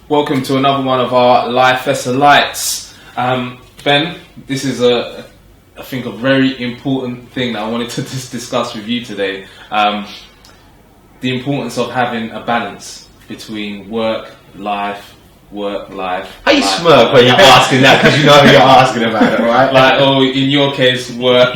Welcome to another one of our Life Lights. Ben, this is I think a very important thing that I wanted to discuss with you today. The importance of having a balance between work, life. How you smirk when you're asking that because you know you're asking about it, right? Like, in your case, work.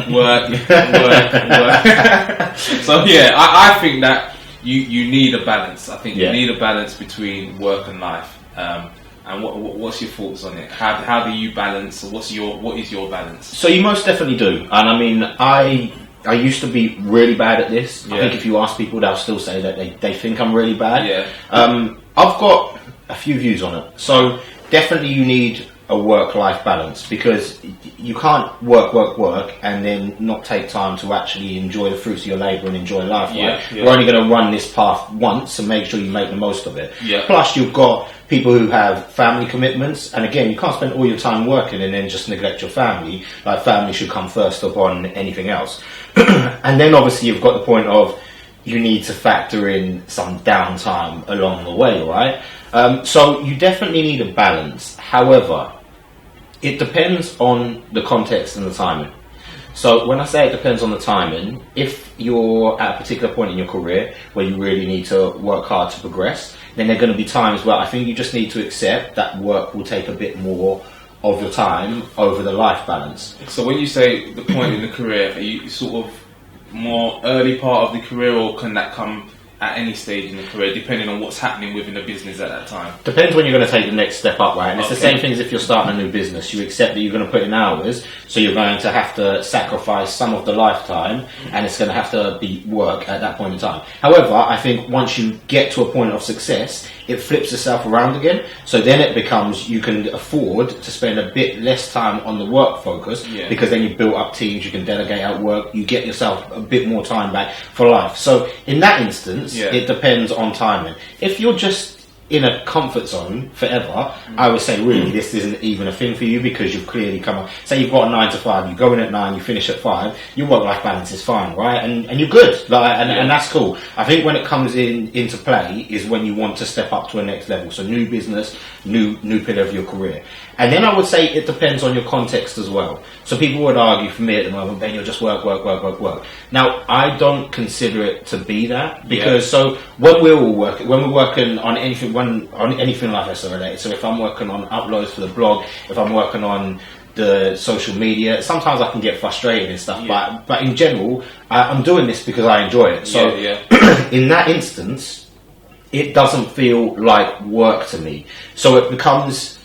So yeah, I think that you need a balance. I think you need a balance between work and life. And what's your thoughts on it? How do you balance? Or what is your balance? So you most definitely do, and I mean I used to be really bad at this. I think if you ask people, they'll still say that they think I'm really bad. Yeah. I've got a few views on it. So definitely you need a work-life balance because you can't work and then not take time to actually enjoy the fruits of your labour and enjoy life. Right? You're only going to run this path once and make sure you make the most of it. Plus you've got people who have family commitments, and again you can't spend all your time working and then just neglect your family. Like, family should come first upon anything else. And then obviously you've got the point of you need to factor in some downtime along the way, right? So you definitely need a balance. However, it depends on the context and the timing. So when I say it depends on the timing, if you're at a particular point in your career where you really need to work hard to progress, then there are going to be times where I think you just need to accept that work will take a bit more of your time over the life balance. So when you say the point in the career, are you sort of more early part of the career, or can that come at any stage in the career, depending on what's happening within the business at that time? Depends when you're going to take the next step up, right? And it's the same thing as if you're starting a new business. You accept that you're going to put in hours, so you're going to have to sacrifice some of the lifetime, and it's going to have to be work at that point in time. However, I think once you get to a point of success, it flips itself around again. So then it becomes you can afford to spend a bit less time on the work focus, because then you've built up teams, you can delegate out work, you get yourself a bit more time back for life. So in that instance, it depends on timing. If you're just in a comfort zone forever, I would say really this isn't even a thing for you, because you've clearly come up. Say you've got a 9 to 5, you go in at 9, you finish at 5, your work-life balance is fine, right? And you're good, and that's cool. I think when it comes into play is when you want to step up to a next level. So new business, new pillar of your career. And then I would say it depends on your context as well. So people would argue for me at the moment, Ben, you'll just work. Now, I don't consider it to be that, because so when we're working on anything like this related, so if I'm working on uploads for the blog, if I'm working on the social media, sometimes I can get frustrated and stuff, but in general, I'm doing this because I enjoy it. So in that instance, it doesn't feel like work to me. So it becomes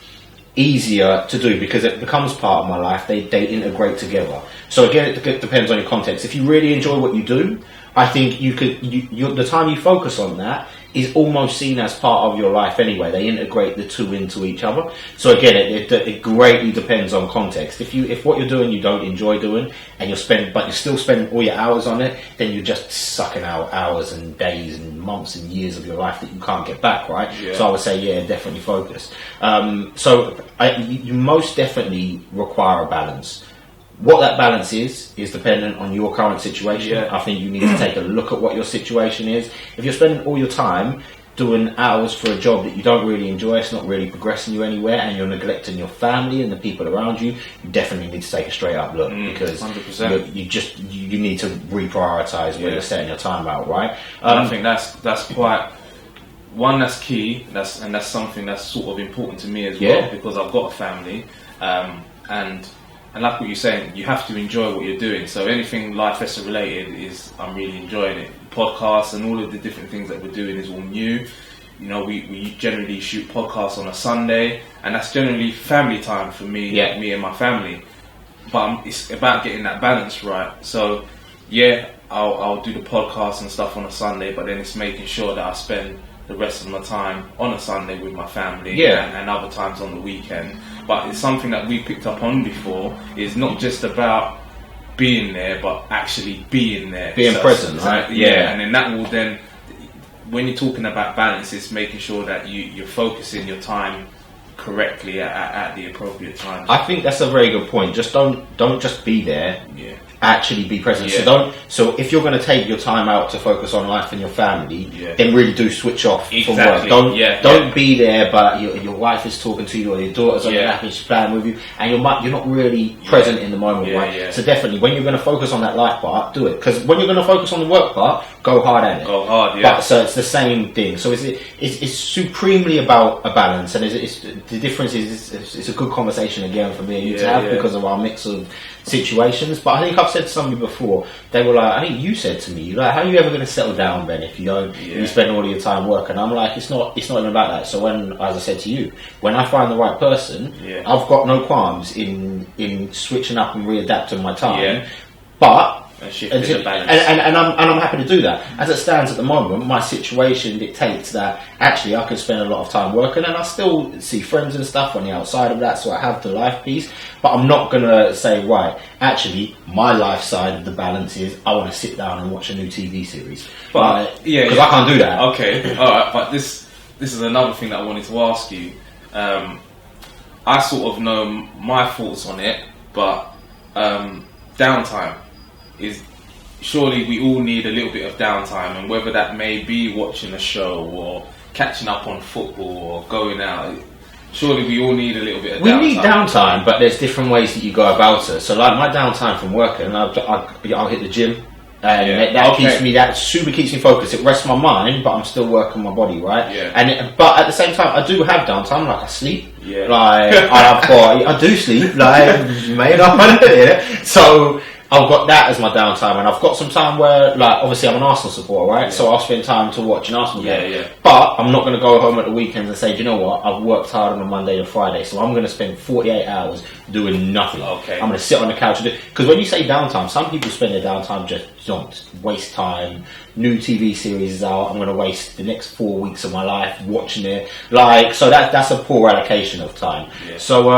easier to do because it becomes part of my life. They integrate together. So again, it depends on your context. If you really enjoy what you do, I think the time you focus on that is almost seen as part of your life anyway. They integrate the two into each other. So again, it greatly depends on context. If what you're doing you don't enjoy doing, and you're still spending all your hours on it, then you're just sucking out hours and days and months and years of your life that you can't get back, right? So I would say, definitely focus. You most definitely require a balance. What that balance is dependent on your current situation. I think you need to take a look at what your situation is. If you're spending all your time doing hours for a job that you don't really enjoy, it's not really progressing you anywhere, and you're neglecting your family and the people around you, you definitely need to take a straight up look, because 100%. you need to reprioritize where you're setting your time out, right? I think that's quite one, that's key, and that's something that's sort of important to me as well, because I've got a family, and like what you're saying, you have to enjoy what you're doing. So anything Life Lesson related I'm really enjoying it. Podcasts and all of the different things that we're doing is all new. You know, we generally shoot podcasts on a Sunday, and that's generally family time for me, me and my family. But it's about getting that balance right. So I'll do the podcast and stuff on a Sunday, but then it's making sure that I spend the rest of my time on a Sunday with my family, and other times on the weekend. But it's something that we picked up on before, is not just about being there, but actually being there. Being present, right? And then that will then, when you're talking about balance, it's making sure that you're focusing your time correctly at the appropriate time. I think that's a very good point. Just don't just be there. actually be present. So if you're going to take your time out to focus on life and your family, then really do switch off from work. Don't be there, but your wife is talking to you, or your daughter's on the lap and she's playing with you, and you're not really present in the moment, right? So definitely, when you're going to focus on that life part, do it. Because when you're going to focus on the work part, go hard at it. Go hard, yeah. But so it's the same thing. So it's supremely about a balance, and the difference is it's a good conversation again for me and you to have because of our mix of situations. But I think I've said to somebody before, they were like, I think you said to me, like, how are you ever going to settle down, Ben, if you don't you spend all of your time working? I'm like, it's not even about that. So when, as I said to you, when I find the right person, I've got no qualms in switching up and readapting my time. But and I'm happy to do that. As it stands at the moment, my situation dictates that actually I can spend a lot of time working, and I still see friends and stuff on the outside of that, so I have the life piece. But I'm not going to say, right, actually my life side of the balance is I want to sit down and watch a new TV series. But because I can't do that. Okay, alright, but this is another thing that I wanted to ask you. I sort of know my thoughts on it, but downtime is, surely we all need a little bit of downtime, and whether that may be watching a show or catching up on football or going out, surely we all need a little bit of downtime. We need downtime, but there's different ways that you go about it. So like my downtime from working, I'll hit the gym, and that super keeps me focused. It rests my mind, but I'm still working my body, right? But at the same time, I do have downtime, like I sleep. Like I do sleep, like you may not want to hear it. So I've got that as my downtime, and I've got some time where, like, obviously I'm an Arsenal supporter, right? So I'll spend time to watch an Arsenal game. But I'm not going to go home at the weekends and say, do you know what? I've worked hard on a Monday or Friday, so I'm going to spend 48 hours doing nothing. I'm going to sit on the couch and do. Because when you say downtime, some people spend their downtime just don't waste time. New TV series is out. I'm going to waste the next 4 weeks of my life watching it. Like, so that's a poor allocation of time. So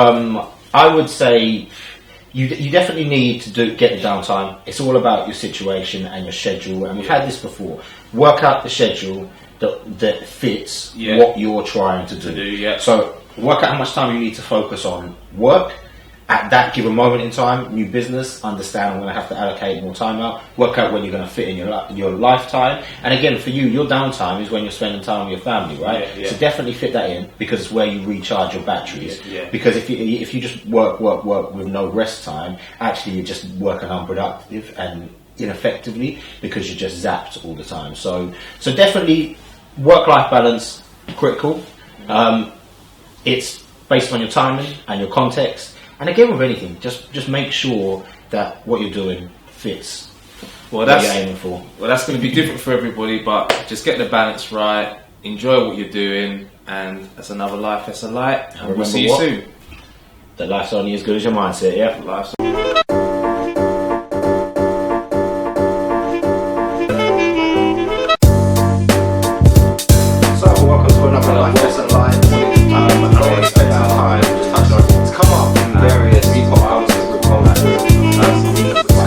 I would say, You definitely need to get the downtime. It's all about your situation and your schedule. And we've had this before. Work out the schedule that fits what you're trying to do. So work out how much time you need to focus on work at that given moment in time. New business, understand I'm going to have to allocate more time out. Work out when you're going to fit in your lifetime. And again, for you, your downtime is when you're spending time with your family, right? So definitely fit that in, because it's where you recharge your batteries. Because if you just work with no rest time, actually you're just working unproductive and ineffectively, because you're just zapped all the time. So definitely work-life balance, critical. It's based on your timing and your context. And again, with anything, just make sure that what you're doing fits what you're aiming for. Well, that's going to be different for everybody, but just get the balance right, enjoy what you're doing, and that's another life, that's a light. And we'll see you soon. That life's only as good as your mindset, Life's